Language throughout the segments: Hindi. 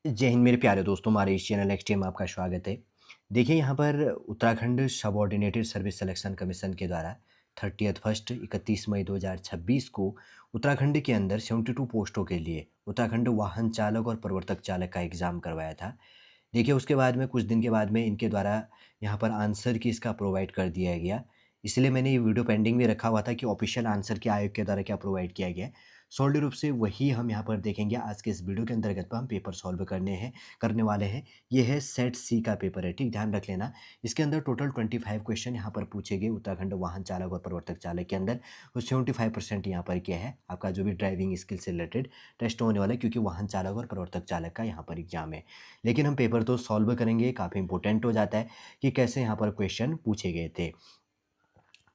जय हिंद मेरे प्यारे दोस्तों, हमारे इस चैनल एक्सटी में आपका स्वागत है। देखिए यहाँ पर Uttarakhand subordinated service selection commission के द्वारा 30 फर्स्ट 31 मई 2026 को उत्तराखंड के अंदर 72 पोस्टों के लिए उत्तराखंड वाहन चालक और प्रवर्तक चालक का एग्ज़ाम करवाया था। देखिए उसके बाद में कुछ दिन के बाद में इनके द्वारा यहाँ पर आंसर की इसका प्रोवाइड कर दिया गया। इसलिए मैंने ये वीडियो पेंडिंग में रखा हुआ था कि ऑफिशियल आंसर क्या आयोग के द्वारा क्या प्रोवाइड किया गया है। सॉलिड रूप से वही हम यहाँ पर देखेंगे आज के इस वीडियो के अंतर्गत हम पेपर सॉल्व करने वाले हैं। ये है सेट सी का पेपर है, ठीक ध्यान रख लेना। इसके अंदर टोटल 25 क्वेश्चन यहाँ पर पूछे गए उत्तराखंड वाहन चालक और प्रवर्तक चालक के अंदर, और 75% यहाँ पर क्या है आपका जो भी ड्राइविंग स्किल से रिलेटेड टेस्ट होने वाला है, क्योंकि वाहन चालक और प्रवर्तक चालक का यहाँ पर एग्जाम है। लेकिन हम पेपर तो सॉल्व करेंगे, काफ़ी इंपॉर्टेंट हो जाता है कि कैसे यहाँ पर क्वेश्चन पूछे गए थे।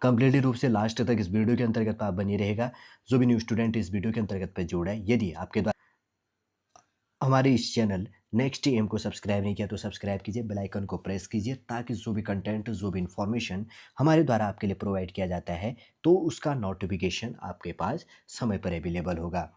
कंप्लीटली रूप से लास्ट तक इस वीडियो के अंतर्गत आप बनी रहेगा। जो भी न्यू स्टूडेंट इस वीडियो के अंतर्गत पे जुड़ा है, यदि आपके द्वारा हमारे इस चैनल नेक्स्ट एम को सब्सक्राइब नहीं किया तो सब्सक्राइब कीजिए, बेल आइकन को प्रेस कीजिए, ताकि जो भी कंटेंट जो भी इंफॉर्मेशन हमारे द्वारा आपके लिए प्रोवाइड किया जाता है तो उसका नोटिफिकेशन आपके पास समय पर अवेलेबल होगा।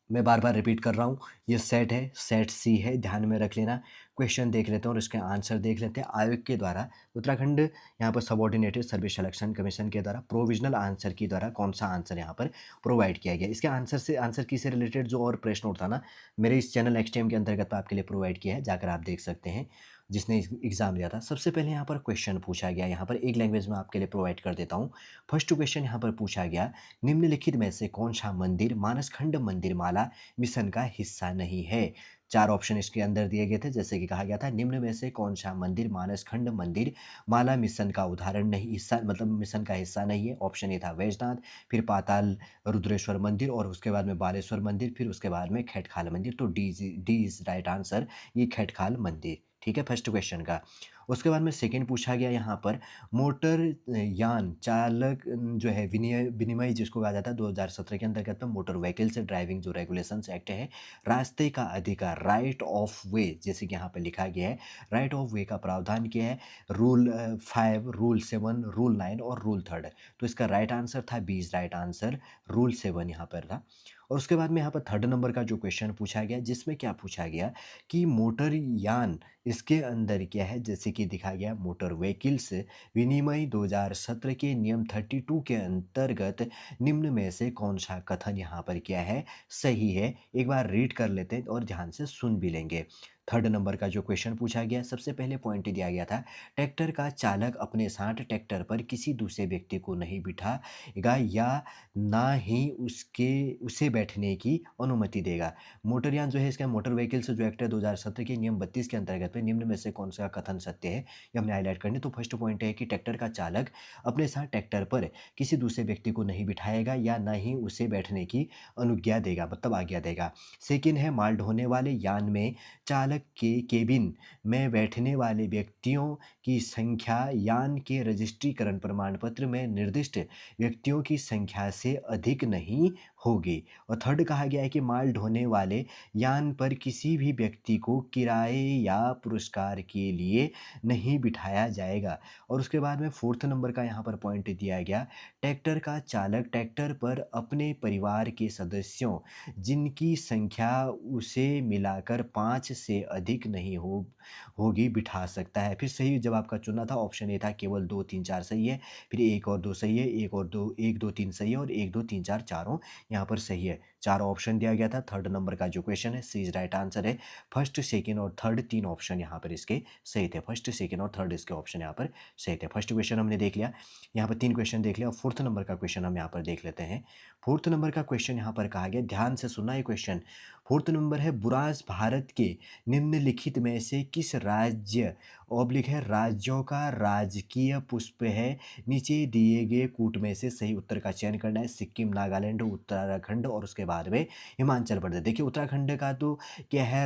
मैं बार बार रिपीट कर रहा हूँ, ये सेट है, सेट सी है, ध्यान में रख लेना। क्वेश्चन देख लेते हैं और इसके आंसर देख लेते हैं। आयोग के द्वारा उत्तराखंड यहाँ पर सबऑर्डिनेटेड सर्विस सिलेक्शन कमीशन के द्वारा प्रोविजनल आंसर के द्वारा कौन सा आंसर यहाँ पर प्रोवाइड किया गया। इसके आंसर की से रिलेटेड जो और प्रश्न उठा ना, मेरे इस चैनल एक्सटेम के अंतर्गत आपके लिए प्रोवाइड किया है, जाकर आप देख सकते हैं जिसने एग्जाम दिया था। सबसे पहले यहाँ पर क्वेश्चन पूछा गया, यहाँ पर एक लैंग्वेज में आपके लिए प्रोवाइड कर देता हूँ। फर्स्ट क्वेश्चन यहाँ पर पूछा गया, निम्नलिखित में से कौन सा मंदिर मानसखंड मंदिर माला मिशन का हिस्सा नहीं है। 4 ऑप्शन इसके अंदर दिए गए थे, जैसे कि कहा गया था निम्न में से कौन सा मंदिर मानसखंड मंदिर माला मिशन का उदाहरण नहीं, हिस्सा मतलब मिशन का हिस्सा नहीं है। ऑप्शन ए था वैजनाथ, फिर पाताल रुद्रेश्वर मंदिर, और उसके बाद में बालेश्वर मंदिर, फिर उसके बाद में खैटखाल मंदिर। तो डी इज राइट आंसर, ये खैटखाल मंदिर, ठीक है, फर्स्ट क्वेश्चन का। उसके बाद में सेकंड पूछा गया यहाँ पर, मोटर यान चालक जो है विनिमय जिसको कहा जाता है 2017 के अंतर्गत में मोटर व्हीकल से ड्राइविंग जो रेगुलेशंस एक्ट है, रास्ते का अधिकार राइट ऑफ वे, जैसे कि यहाँ पे लिखा गया है, राइट ऑफ वे का प्रावधान किया है रूल 5, रूल 7, रूल 9 और रूल 3। तो इसका राइट आंसर था 20, राइट आंसर रूल 7 यहाँ पर था। और उसके बाद में यहाँ पर थर्ड नंबर का जो क्वेश्चन पूछा गया, जिसमें क्या पूछा गया कि मोटर यान इसके अंदर क्या है, जैसे कि दिखा गया मोटर व्हीकल्स विनिमय 2017 के नियम 32 के अंतर्गत निम्न में से कौन सा कथन यहाँ पर क्या है सही है। एक बार रीड कर लेते हैं और ध्यान से सुन भी लेंगे। थर्ड नंबर का जो क्वेश्चन पूछा गया, सबसे पहले पॉइंट दिया गया था, ट्रैक्टर का चालक अपने साथ ट्रैक्टर पर किसी दूसरे व्यक्ति को नहीं बिठाएगा या ना ही उसे बैठने की अनुमति देगा। मोटरयान जो है इसका मोटर व्हीकल्स जो एक्ट है 2017 के नियम 32 के अंतर्गत में निम्न में से कौन सा कथन सत्य है, ये हमने हाईलाइट करनी। तो फर्स्ट पॉइंट है कि ट्रैक्टर का चालक अपने साथ ट्रैक्टर पर किसी दूसरे व्यक्ति को नहीं बिठाएगा या न ही उसे बैठने की अनुज्ञा देगा, मतलब आज्ञा देगा। सेकेंड है, माल ढोने वाले यान में चालक के केबिन में बैठने वाले व्यक्तियों की संख्या यान के रजिस्ट्रीकरण प्रमाण पत्र में निर्दिष्ट व्यक्तियों की संख्या से अधिक नहीं होगी। और थर्ड कहा गया है कि माल ढोने वाले यान पर किसी भी व्यक्ति को किराए या पुरस्कार के लिए नहीं बिठाया जाएगा। और उसके बाद में फोर्थ नंबर का यहाँ पर पॉइंट दिया गया, ट्रैक्टर का चालक ट्रैक्टर पर अपने परिवार के सदस्यों जिनकी संख्या उसे मिलाकर 5 से अधिक नहीं होगी बिठा सकता है। फिर सही जवाब का चुनना था, ऑप्शन ए था केवल 2 3 4 सही है, फिर 1 और 2 सही है, 1 2 3 सही है, और 1 2 3 4 चारों यहाँ पर सही है। चारों ऑप्शन दिया गया था। थर्ड नंबर का जो क्वेश्चन है सी इज राइट आंसर है। फर्स्ट सेकंड और थर्ड तीन ऑप्शन यहाँ पर इसके सही थे। फर्स्ट सेकंड और थर्ड इसके ऑप्शन यहाँ पर सही थे। फर्स्ट क्वेश्चन हमने देख लिया, यहाँ पर 3 क्वेश्चन देख लिया, और फोर्थ नंबर का क्वेश्चन हम यहाँ पर देख लेते हैं। फोर्थ नंबर का क्वेश्चन यहाँ पर कहा गया, ध्यान से सुनना ये क्वेश्चन। फोर्थ नंबर है, बुरास भारत के निम्नलिखित में से किस राज्य ऑब्लिक है राज्यों का राजकीय पुष्प है। नीचे दिए गए कूट में से सही उत्तर का चयन करना है। सिक्किम, नागालैंड, उत्तराखंड और उसके बाद में हिमाचल प्रदेश। देखिए उत्तराखंड का तो क्या है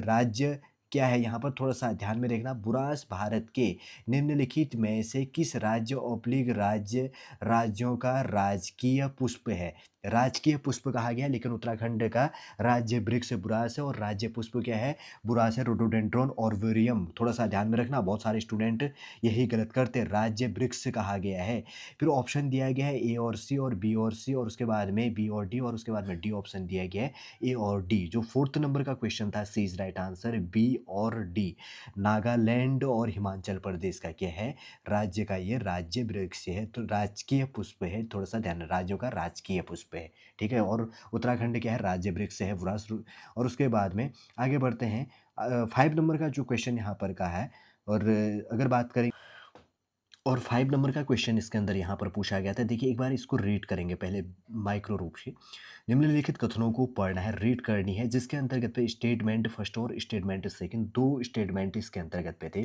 राज्य क्या है, यहाँ पर थोड़ा सा ध्यान में रखना। बुरास भारत के निम्नलिखित में से किस राज्य राज्यों का राजकीय पुष्प है। राजकीय पुष्प कहा गया है, लेकिन उत्तराखंड का राज्य वृक्ष बुरास है और राज्य पुष्प क्या है? बुरास है, रोडोडेंड्रॉन ऑर्बोरियम। थोड़ा-सा ध्यान में रखना, बहुत सारे स्टूडेंट यही गलत करते हैं, राज्य वृक्ष कहा गया है। फिर ऑप्शन दिया गया है ए और सी और बी और सी और उसके बाद में बी और डी और उसके बाद में डी ऑप्शन दिया गया है ए और डी। जो 4th नंबर का क्वेश्चन था, सी इज़ राइट आंसर, बी और डी। नागालैंड और हिमाचल प्रदेश का क्या है? राज्य का ये राज्य वृक्ष है, तो राजकीय पुष्प है, थोड़ा-सा ध्यान, राज्यों का राजकीय पुष्प है, ठीक है? और उत्तराखंड क्या है? राज्य वृक्ष है, और उसके बाद में आगे बढ़ते हैं। 5 नंबर का जो क्वेश्चन यहाँ पर का है, और अगर बात करें, और 5 नंबर का क्वेश्चन इसके अंदर यहाँ पर पूछा गया था। देखिए, एक बार इसको रीड करेंगे पहले माइक्रो रूप से। निम्नलिखित कथनों को पढ़ना है, रीड करनी है, जिसके अंतर्गत पे स्टेटमेंट फर्स्ट और स्टेटमेंट सेकंड, 2 स्टेटमेंट इसके अंतर्गत पे थे।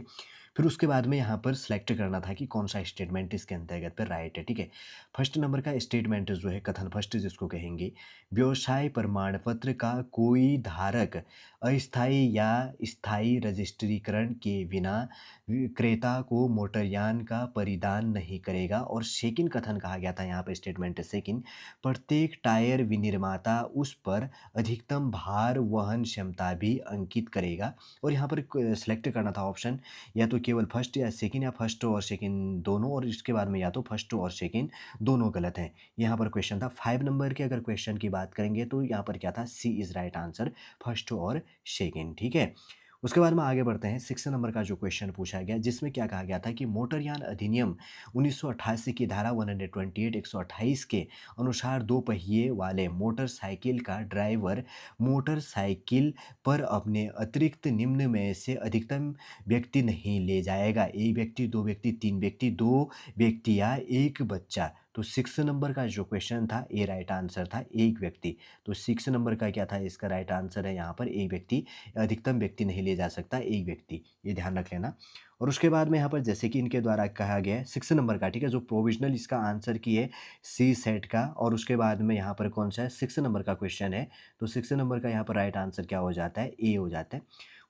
फिर उसके बाद में यहाँ पर सिलेक्ट करना था कि कौन-सा स्टेटमेंट इसके अंतर्गत पे राइट है, ठीक है? फर्स्ट नंबर का स्टेटमेंट जो है, कथन फर्स्ट जिसको कहेंगे, व्यवसाय प्रमाण पत्र का कोई धारक अस्थायी या स्थायी रजिस्ट्रीकरण के बिना विक्रेता को मोटरयान का परिधान नहीं करेगा। और सेकंड कथन कहा गया था यहाँ पे, स्टेटमेंट सेकंड, प्रत्येक टायर विनिर्माता उस पर अधिकतम भार वहन क्षमता भी अंकित करेगा। और यहाँ पर सेलेक्ट करना था ऑप्शन, या तो केवल फर्स्ट या सेकंड, या फर्स्ट और सेकंड दोनों, और इसके बाद में या तो फर्स्ट और सेकंड दोनों गलत हैं। यहाँ पर क्वेश्चन था 5 नंबर के, अगर क्वेश्चन की बात करेंगे तो यहाँ पर क्या था? सी इज़ राइट आंसर, फर्स्ट और सेकंड, ठीक है? उसके बाद में आगे बढ़ते हैं। 6 नंबर का जो क्वेश्चन पूछा गया, जिसमें क्या कहा गया था कि मोटरयान अधिनियम 1988 की धारा 128 128 के अनुसार दो पहिए वाले मोटरसाइकिल का ड्राइवर मोटरसाइकिल पर अपने अतिरिक्त निम्न में से अधिकतम व्यक्ति नहीं ले जाएगा। एक व्यक्ति, दो व्यक्ति, तीन व्यक्ति, दो व्यक्ति या एक बच्चा। तो 6 नंबर का जो क्वेश्चन था, ये राइट आंसर था, एक व्यक्ति। तो 6 नंबर का क्या था? इसका राइट आंसर है यहाँ पर एक व्यक्ति, अधिकतम व्यक्ति नहीं ले जा सकता, एक व्यक्ति, ये ध्यान रख लेना। और उसके बाद में यहाँ पर जैसे कि इनके द्वारा कहा गया है 6 नंबर का, ठीक है, जो प्रोविजनल इसका आंसर की है सी सेट का, और उसके बाद में यहाँ पर कौन सा है? 6 नंबर का क्वेश्चन है, तो 6 नंबर का यहाँ पर राइट आंसर क्या हो जाता है? ए हो जाता है।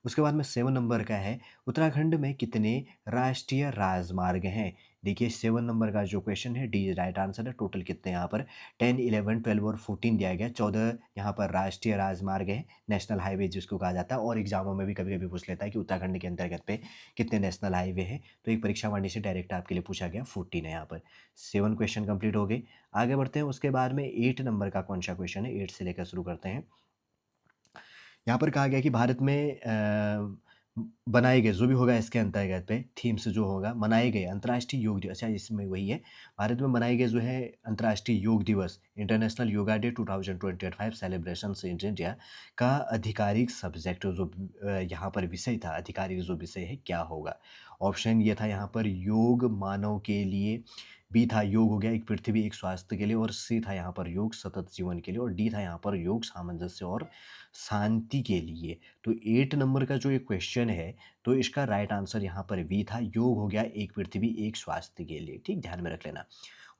उसके बाद में 7 नंबर का है, उत्तराखंड में कितने राष्ट्रीय राजमार्ग हैं? देखिए, 7 नंबर का जो क्वेश्चन है, डी राइट आंसर है। टोटल कितने यहाँ पर 10, 11, 12 और 14 दिया गया, 14 यहाँ पर राष्ट्रीय राजमार्ग है, नेशनल हाईवे जिसको कहा जाता है। और एग्जामों में भी कभी-कभी पूछ लेता है कि उत्तराखंड के अंतर्गत पे कितने नेशनल हाईवे हैं, तो एक परीक्षा वाणी से डायरेक्ट आपके लिए पूछा गया, 14 है यहाँ पर। 7 क्वेश्चन कंप्लीट हो गए। आगे बढ़ते हैं, उसके बाद में 8 नंबर का कौन सा क्वेश्चन है, 8 से लेकर शुरू करते हैं। यहाँ पर कहा गया कि भारत में बनाए गए जो भी होगा इसके अंतर्गत पे थीम्स जो होगा, मनाए गए अंतर्राष्ट्रीय योग दिवस, अच्छा इसमें वही है, भारत में मनाए गए जो है अंतर्राष्ट्रीय योग दिवस, international yoga day 2025 celebrations in India का आधिकारिक सब्जेक्ट जो यहाँ पर विषय था, आधिकारिक जो विषय है क्या होगा? ऑप्शन ये था यहाँ पर योग मानव के लिए, बी था योग हो गया एक पृथ्वी एक स्वास्थ्य के लिए, और सी था यहाँ पर योग सतत जीवन के लिए, और डी था यहाँ पर योग सामंजस्य और शांति के लिए। तो 8 नंबर का जो ये क्वेश्चन है, तो इसका राइट आंसर यहाँ पर बी था, योग हो गया एक पृथ्वी एक स्वास्थ्य के लिए, ठीक, ध्यान में रख लेना।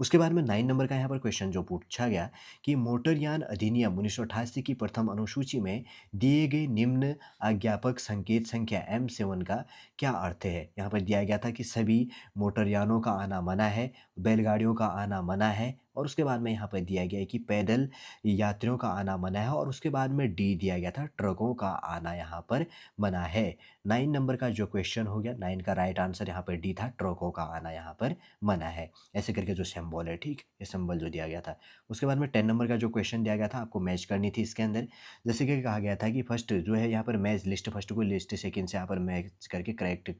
उसके बाद में 9 नंबर का यहाँ पर क्वेश्चन जो पूछा गया कि मोटरयान अधिनियम 1988 की प्रथम अनुसूची में दिए गए निम्न आज्ञापक संकेत संख्या M7 का क्या अर्थ है? यहाँ पर दिया गया था कि सभी मोटरयानों का आना मना है, बैलगाड़ियों का आना मना है, और उसके बाद में यहाँ पर दिया गया है कि पैदल यात्रियों का आना मना है, और उसके बाद में डी दिया गया था, ट्रकों का आना यहाँ पर मना है। 9 नंबर का जो क्वेश्चन हो गया, 9 का राइट आंसर यहाँ पर डी था, ट्रकों का आना यहाँ पर मना है। ऐसे करके जो सिंबल है, ठीक, ये सिंबल जो दिया गया था। उसके बाद में 10 नंबर का जो क्वेश्चन दिया गया था, आपको मैच करनी थी इसके अंदर। जैसे कि कहा गया था कि फर्स्ट जो है यहाँ पर मैच लिस्ट, फर्स्ट को लिस्ट, सेकंड से यहाँ पर मैच करके करेक्ट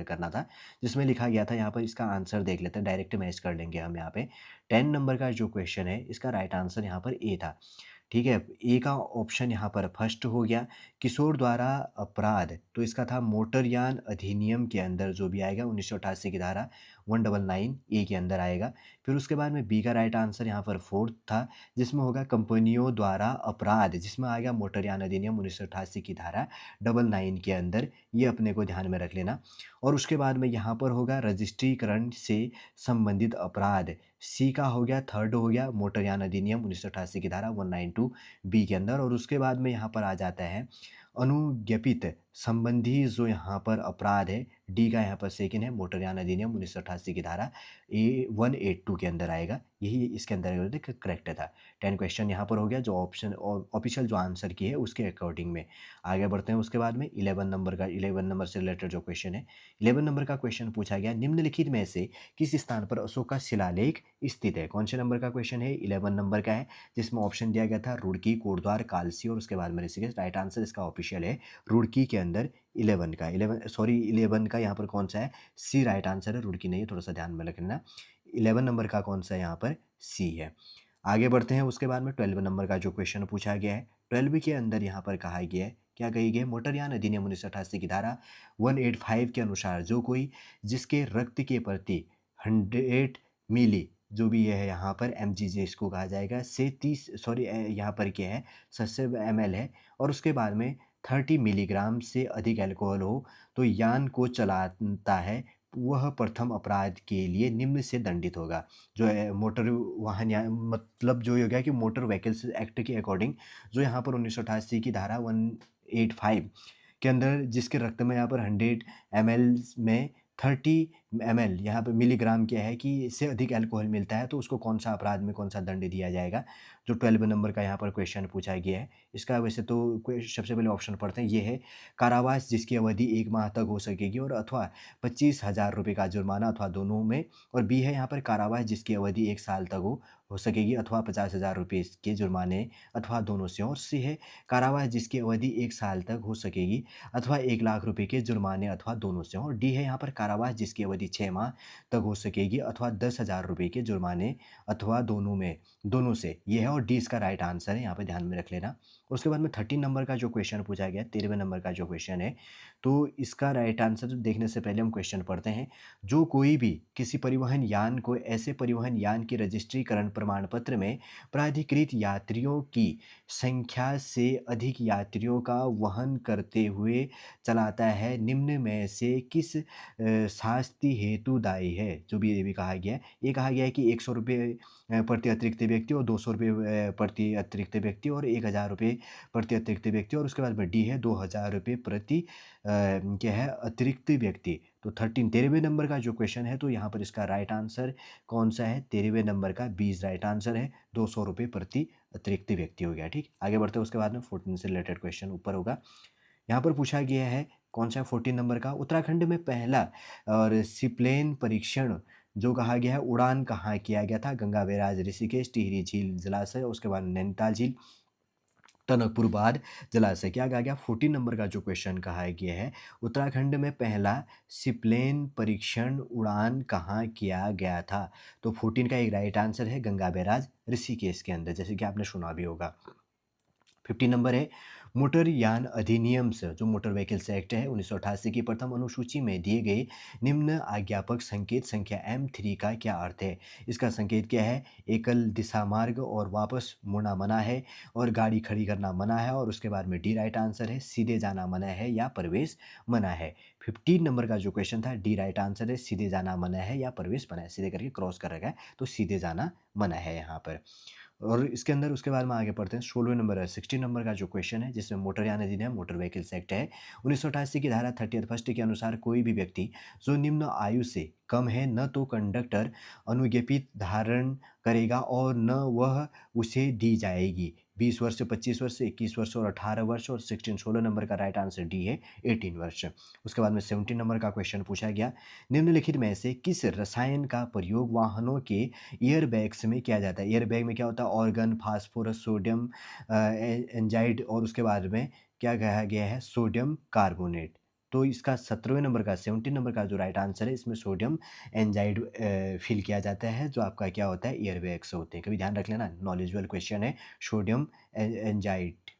करना था, जिसमें लिखा गया था यहाँ पर, इसका आंसर देख लेते हैं, डायरेक्ट मैच कर लेंगे हम यहाँ पे। 10 नंबर का जो क्वेश्चन है, इसका राइट आंसर यहाँ पर ए था, ठीक है। ए का ऑप्शन यहाँ पर फर्स्ट हो गया, किशोर द्वारा अपराध, तो इसका था मोटरयान अधिनियम के अंदर जो भी आएगा 1988 की धारा 199 ए के अंदर आएगा। फिर उसके बाद में बी का राइट आंसर यहाँ पर फोर्थ था, जिसमें होगा कंपनियों द्वारा अपराध, जिसमें आएगा मोटरयान अधिनियम 1988 की धारा 99 के अंदर, ये अपने को ध्यान में रख लेना। और उसके बाद में यहाँ पर होगा रजिस्ट्रीकरण से संबंधित अपराध, सी का हो गया, थर्ड हो गया मोटरयान अधिनियम 1988 की धारा 192 बी के अंदर। और उसके बाद में यहाँ पर आ जाता है अनुज्ञपित संबंधी जो यहाँ पर अपराध है, डी का यहाँ पर सेकंड है, मोटरयान अधिनियम 1988 की धारा A182 के अंदर आएगा, यही इसके अंदर करेक्ट था। 10 क्वेश्चन यहाँ पर हो गया जो ऑप्शन ऑफिशियल जो आंसर की है उसके अकॉर्डिंग में। आगे बढ़ते हैं उसके बाद में 11 नंबर से रिलेटेड जो क्वेश्चन है, 11 नंबर का क्वेश्चन पूछा गया, निम्नलिखित में से किस स्थान पर अशोक का शिलालेख स्थित है। कौन से नंबर का क्वेश्चन है, 11 नंबर का है, जिसमें ऑप्शन दिया गया था रुड़की, कोटद्वार, कालसी और उसके बाद में ऋषिकेश। राइट आंसर इसका ऑफिशियल है रुड़की के अंदर 11 का यहाँ पर कौन सा है, सी राइट आंसर है, रुड़की नहीं है, थोड़ा सा ध्यान में रखना। 11 नंबर का कौन सा यहाँ पर सी है। आगे बढ़ते हैं उसके बाद में 12 नंबर का जो क्वेश्चन पूछा गया है, 12 के अंदर यहाँ पर कहा गया है, क्या कही गई है, मोटरयान अधिनियम 1988 की धारा 185 के अनुसार जो कोई जिसके रक्त के प्रति 100 मिली जो भी है यहाँ पर mg इसको कहा जाएगा से 30 यहाँ पर क्या है 70 ml है और उसके बाद में 30 मिलीग्राम से अधिक अल्कोहल हो तो यान को चलाता है, वह प्रथम अपराध के लिए निम्न से दंडित होगा। जो है मोटर वाहन या मतलब जो हो गया कि मोटर व्हीकल्स एक्ट के अकॉर्डिंग जो यहाँ पर 1988 की धारा 185 के अंदर जिसके रक्त में यहाँ पर 100 ml में 30 ml यहाँ पर मिलीग्राम क्या है कि इससे अधिक अल्कोहल मिलता है तो उसको कौन सा अपराध में कौन सा दंड दिया जाएगा। जो 12 नंबर का यहाँ पर क्वेश्चन पूछा गया है इसका वैसे तो सबसे पहले ऑप्शन पढ़ते हैं, ये है कारावास जिसकी अवधि 1 माह तक हो सकेगी और अथवा 25,000 रुपये का जुर्माना अथवा दोनों में, और बी है यहाँ पर कारावास जिसकी अवधि 1 साल तक हो सकेगी अथवा 50,000 रुपये के जुर्माने अथवा दोनों से, और सी है कारावास जिसकी अवधि 1 साल तक हो सकेगी अथवा 1 लाख रुपये के जुर्माने अथवा दोनों से, और डी है यहाँ पर कारावास जिसकी अवधि 6 माह तक हो सकेगी अथवा 10,000 रुपये के जुर्माने अथवा दोनों से, ये है, और डी इसका राइट आंसर है, यहाँ पे ध्यान में रख लेना। उसके बाद में 13 नंबर का जो क्वेश्चन पूछा गया, 13वें नंबर का जो क्वेश्चन है, तो इसका राइट आंसर देखने से पहले हम क्वेश्चन पढ़ते हैं। जो कोई भी किसी परिवहन यान को ऐसे परिवहन यान के रजिस्ट्रीकरण प्रमाण पत्र में प्राधिकृत यात्रियों की संख्या से अधिक यात्रियों का वहन करते हुए चलाता है, निम्न में से किस शास्ति हेतु दायी है। जो भी ये भी कहा गया है, ये कहा गया है कि 100 रुपये प्रति अतिरिक्त व्यक्ति और 200 रुपये प्रति अतिरिक्त व्यक्ति और 1,000 रुपये प्रति अतिरिक्त व्यक्ति, और उसके बाद में डी है 2,000 रुपये प्रति क्या है अतिरिक्त व्यक्ति। तो 13वें नंबर का जो क्वेश्चन है तो यहाँ पर इसका राइट आंसर कौन सा है, 13वें नंबर का 20 राइट आंसर है, 200 रुपये प्रति अतिरिक्त व्यक्ति हो गया। ठीक, आगे बढ़ते हैं उसके बाद में 14 से रिलेटेड क्वेश्चन ऊपर होगा। यहाँ पर पूछा गया है कौन सा 14 नंबर का, उत्तराखंड में पहला और सीप्लेन परीक्षण जो कहा गया है उड़ान कहाँ किया गया था, गंगा बैराज, ऋषिकेश, टिहरी झील जलाशय, उसके बाद नैनीताल झील, टनकपुर बांध जलाशय। क्या कहा गया, 14 नंबर का जो क्वेश्चन कहा गया है, उत्तराखंड में पहला सीप्लेन परीक्षण उड़ान कहाँ किया गया था। तो 14 का एक राइट आंसर है गंगा बैराज ऋषिकेश के अंदर, जैसे कि आपने सुना भी होगा। 50 नंबर है मोटर यान अधिनियम से जो मोटर व्हीकल्स एक्ट है 1988 की प्रथम अनुसूची में दिए गए निम्न आज्ञापक संकेत संख्या M3 का क्या अर्थ है। इसका संकेत क्या है, एकल दिशा मार्ग और वापस मुड़ना मना है और गाड़ी खड़ी करना मना है, और उसके बाद में डी राइट आंसर है, सीधे जाना मना है या प्रवेश मना है। 15 नंबर का जो क्वेश्चन था डी राइट आंसर है, सीधे जाना मना है या प्रवेश मना है, सीधे करके क्रॉस कर रखा है तो सीधे जाना मना है यहाँ पर। और इसके अंदर उसके बाद में आगे पढ़ते हैं 16वें नंबर है, 16 नंबर का जो क्वेश्चन है जिसमें मोटरयान अधिनियम मोटर व्हीकल्स एक्ट है 1988 की धारा 30 के अनुसार कोई भी व्यक्ति जो निम्न आयु से कम है न तो कंडक्टर अनुज्ञपित धारण करेगा और न वह उसे दी जाएगी। 20 वर्ष, 25 वर्ष, 21 वर्ष और 18 वर्ष, और 16 नंबर का राइट आंसर डी है 18 वर्ष। उसके बाद में 17 नंबर का क्वेश्चन पूछा गया, निम्नलिखित में से किस रसायन का प्रयोग वाहनों के एयरबैग्स में किया जाता है। एयरबैग में क्या होता है, ऑर्गन, फास्फोरस, सोडियम एंजाइड, और उसके बाद में क्या कहा गया है, सोडियम कार्बोनेट। तो इसका 17वें नंबर का 17 नंबर का जो राइट आंसर है, इसमें सोडियम एंजाइड फिल किया जाता है जो आपका क्या होता है एयरबैग्स होते हैं, कभी ध्यान रख लेना, नॉलेजेबल क्वेश्चन है सोडियम एंजाइड।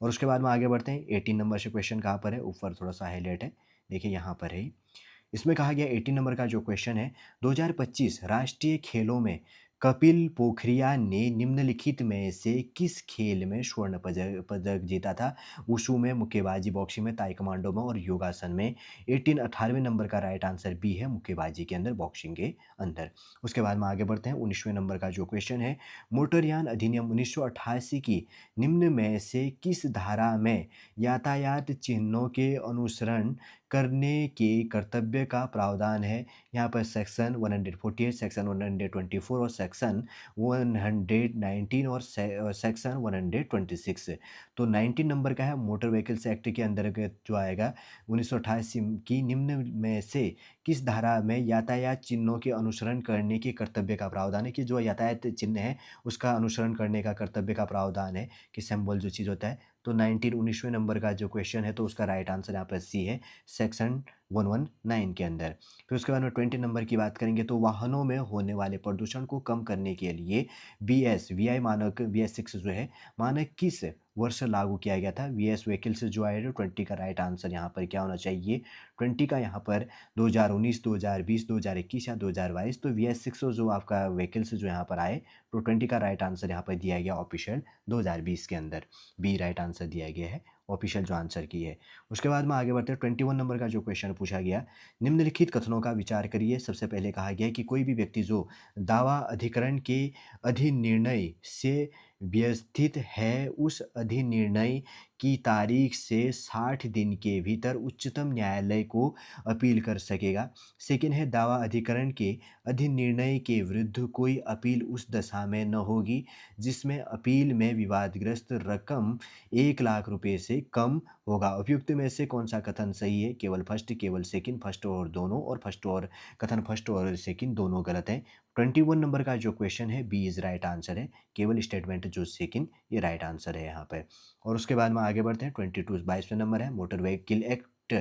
और उसके बाद में आगे बढ़ते हैं 18 नंबर से क्वेश्चन कहाँ पर है, ऊपर थोड़ा सा हाईलाइट है, देखिए यहाँ पर है। इसमें कहा गया 18 नंबर का जो क्वेश्चन है 2025 राष्ट्रीय खेलों में कपिल पोखरिया ने निम्नलिखित में से किस खेल में स्वर्ण पदक पदक जीता था? वुशु में, मुक्केबाजी, बॉक्सिंग में, ताइक्वांडो में और योगासन में। 18वें नंबर का राइट आंसर बी है, मुक्केबाजी के अंदर, बॉक्सिंग के अंदर। उसके बाद में आगे बढ़ते हैं। 19वें नंबर का जो क्वेश्चन है, मोटरयान अधिनियम 1988 की निम्न में से किस धारा में यातायात चिन्हों के अनुसरण करने के कर्तव्य का प्रावधान है? यहाँ पर सेक्शन 148, सेक्शन 124 और सेक्शन 119 और सेक्शन 126। तो 19 नंबर का है, मोटर व्हीकल्स एक्ट के अंतर्गत जो आएगा 1988 की निम्न में से किस धारा में यातायात चिन्हों के अनुसरण करने के कर्तव्य का प्रावधान है, कि जो यातायात चिन्ह है उसका अनुसरण करने का कर्तव्य का प्रावधान है, कि सिंबल जो चीज़ होता है। तो 19वें नंबर का जो क्वेश्चन है तो उसका राइट आंसर यहाँ पर सी है, सेक्शन 119 के अंदर। फिर उसके बाद में 20 नंबर की बात करेंगे तो वाहनों में होने वाले प्रदूषण को कम करने के लिए वीआई मानक VS6 जो है मानक किस वर्ष लागू किया गया था? VS व्हीकल्स जो आए 20 का राइट आंसर यहाँ पर क्या होना चाहिए? 20 का यहाँ पर 2019, 2020, 2021 या 2022। तो VS6 जो आपका व्हीकल्स जो यहाँ पर आए तो 20 का राइट आंसर यहाँ पर दिया गया ऑफिशियल 2020 के अंदर। बी राइट आंसर दिया गया है ऑफिशियल जो आंसर की है। उसके बाद में आगे बढ़ते हैं। 21 नंबर का जो क्वेश्चन पूछा गया, निम्नलिखित कथनों का विचार करिए। सबसे पहले कहा गया है कि कोई भी व्यक्ति जो दावा अधिकरण के अधिनिर्णय से व्यवस्थित है उस अधिनिर्णय की तारीख से 60 दिन के भीतर उच्चतम न्यायालय को अपील कर सकेगा। सेकंड है, दावा अधिकरण के अधिनिर्णय के विरुद्ध कोई अपील उस दशा में न होगी जिसमें अपील में विवादग्रस्त रकम 1 लाख रुपए से कम होगा। उपयुक्त में से कौन सा कथन सही है? केवल फर्स्ट, केवल सेकंड, फर्स्ट और दोनों, और फर्स्ट और कथन फर्स्ट और सेकंड दोनों गलत हैं। 21 नंबर का जो क्वेश्चन है बी इज राइट आंसर है, केवल स्टेटमेंट जो सेकंड ये राइट आंसर है यहाँ पे। और उसके बाद में आगे बढ़ते हैं। 22वें नंबर है, मोटर व्हीकल एक्ट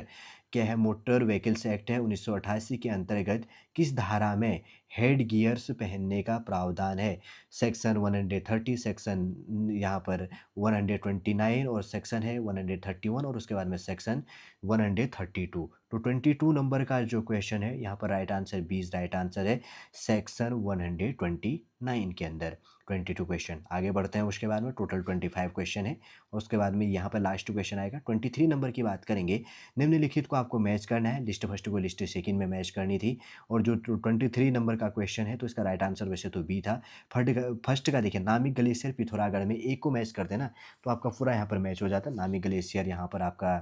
क्या है? मोटर व्हीकल्स एक्ट है 1988 के अंतर्गत किस धारा में हेड गियर्स पहनने का प्रावधान है? सेक्शन 130, सेक्शन यहाँ पर 129 और सेक्शन है 131 और उसके बाद में सेक्शन 132। तो 22 नंबर का जो क्वेश्चन है यहाँ पर right answer B is right answer है, सेक्शन 129 के अंदर 22 क्वेश्चन। आगे बढ़ते हैं। उसके बाद में टोटल 25 क्वेश्चन है और उसके बाद में यहाँ पर लास्ट क्वेश्चन आएगा। 23 नंबर की बात करेंगे। निम्नलिखित को आपको मैच करना है, लिस्ट फर्स्ट को लिस्ट सेकंड में मैच करनी थी। और जो 23 नंबर का क्वेश्चन है तो इसका राइट आंसर वैसे तो बी था। फर्स्ट का देखिए, नामिक ग्लेशियर पिथौरागढ़ में एक को मैच करते ना तो आपका पूरा यहाँ पर मैच हो जाता। नामिक ग्लेशियर यहाँ पर आपका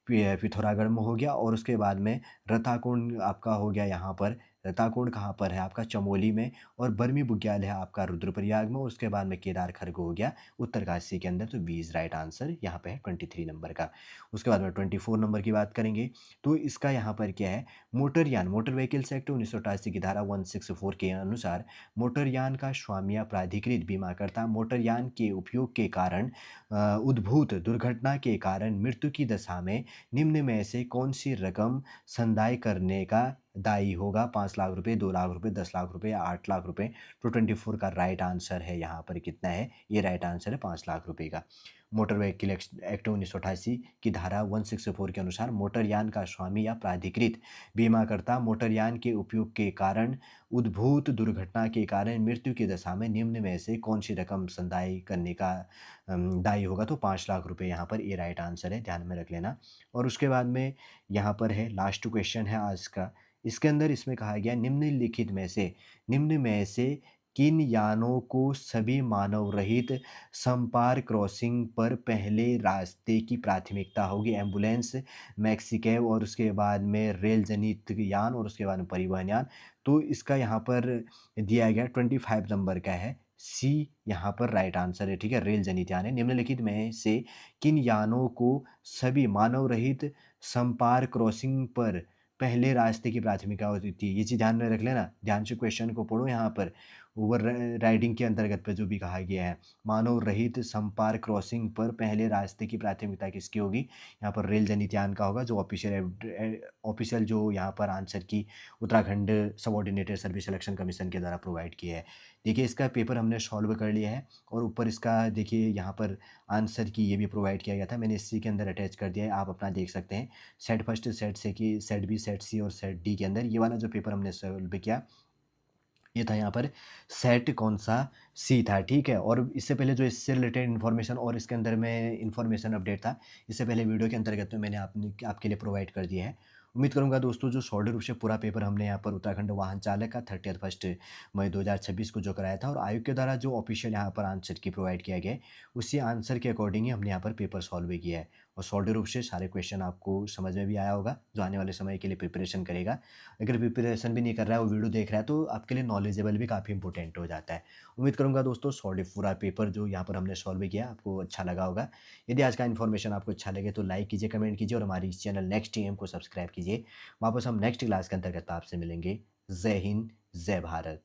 पिथौरागढ़ में हो गया और उसके बाद में रताकुंड आपका हो गया यहाँ पर। रताकुंड कहाँ पर है? आपका चमोली में। और बर्मी बुग्याल है आपका रुद्रप्रयाग में और उसके बाद में केदार खर्ग हो गया उत्तरकाशी के अंदर। तो बी इज राइट आंसर यहाँ पे है 23 नंबर का। उसके बाद में 24 नंबर की बात करेंगे तो इसका यहाँ पर क्या है? मोटरयान, मोटर व्हीकल्स एक्ट 1988 की धारा 164 के अनुसार मोटरयान का स्वामी या प्राधिकृत बीमाकर्ता मोटरयान के उपयोग के कारण उद्भूत दुर्घटना के कारण मृत्यु की दशा में निम्न में से कौन सी रकम संदाय करने का दायी होगा? 5 लाख रुपए, 2 लाख रुपए, 10 लाख रुपए या 8 लाख रुपए। तो 24 का राइट आंसर है यहाँ पर कितना है? ये राइट आंसर है 5 लाख रुपए का। मोटर व्हीकल एक्ट 1988 की धारा 164 के अनुसार मोटरयान का स्वामी या प्राधिकृत बीमाकर्ता मोटरयान के उपयोग के कारण उद्भूत दुर्घटना के कारण मृत्यु की दशा में निम्न में से कौन सी रकम संदाय करने का दायी होगा? तो 5 लाख रुपए यहाँ पर ये राइट आंसर है, ध्यान में रख लेना। और उसके बाद में यहाँ पर है लास्ट क्वेश्चन है आज का। इसके अंदर इसमें कहा गया निम्न में से किन यानों को सभी मानव रहित संपार क्रॉसिंग पर पहले रास्ते की प्राथमिकता होगी? एम्बुलेंस, मैक्सीकैब और उसके बाद में रेल जनित यान और उसके बाद में परिवहन यान। तो इसका यहाँ पर दिया गया 25 नंबर का है, सी यहाँ पर राइट आंसर है। ठीक है, रेल जनित यान है। निम्नलिखित में से किन यानों को सभी मानव रहित संपार क्रॉसिंग पर पहले रास्ते की प्राथमिकता होती थी? ये चीज़ ध्यान में रख लेना, ध्यान से क्वेश्चन को पढ़ो। यहाँ पर ओवर राइडिंग के अंतर्गत पे जो भी कहा गया है, मानव रहित संपार क्रॉसिंग पर पहले रास्ते की प्राथमिकता किसकी होगी? यहाँ पर रेल जनित यान का होगा, जो ऑफिशियल जो यहाँ पर आंसर की Uttarakhand subordinated service selection commission के द्वारा प्रोवाइड किया है। देखिए इसका पेपर हमने सॉल्व कर लिया है और ऊपर इसका देखिए यहाँ पर आंसर की ये भी प्रोवाइड किया गया था, मैंने इसी के अंदर अटैच कर दिया है, आप अपना देख सकते हैं। सेट फर्स्ट, सेट से की, सेट बी, सेट सी और सेट डी के अंदर ये वाला जो पेपर हमने सॉल्व किया ये था यहाँ पर सेट कौन-सा सी था, ठीक है? और इससे पहले जो इससे रिलेटेड इन्फॉर्मेशन और इसके अंदर में इन्फॉर्मेशन अपडेट था, इससे पहले वीडियो के अंतर्गत में मैंने आपके लिए प्रोवाइड कर दिया है। उम्मीद करूँगा दोस्तों जो सॉलिड रूप से पूरा पेपर हमने यहाँ पर उत्तराखंड वाहन चालक का 30 फर्स्ट मई 2026 को जो कराया था और आयोग के द्वारा जो ऑफिशियल यहाँ पर आंसर की प्रोवाइड किया गया है, उसी आंसर के अकॉर्डिंग ही हमने यहाँ पर पेपर सॉल्व भी किया है। और सॉलिड रूप से सारे क्वेश्चन आपको समझ में भी आया होगा, जो आने वाले समय के लिए प्रिपरेशन करेगा। अगर प्रिपरेशन भी नहीं कर रहा है, वो वीडियो देख रहा है, तो आपके लिए नॉलेजेबल भी काफ़ी इंपॉर्टेंट हो जाता है। उम्मीद करूँगा दोस्तों सॉलिड पूरा पेपर जो यहाँ पर हमने सॉल्व भी किया, आपको अच्छा लगा होगा। यदि आज का इन्फॉर्मेशन आपको अच्छा लगे तो लाइक कीजिए, कमेंट कीजिए और हमारी इस चैनल नेक्स्ट टीएम को सब्सक्राइब कीजिए। वापस हम नेक्स्ट क्लास के अंतर्गत आपसे मिलेंगे। जय हिंद, जय भारत।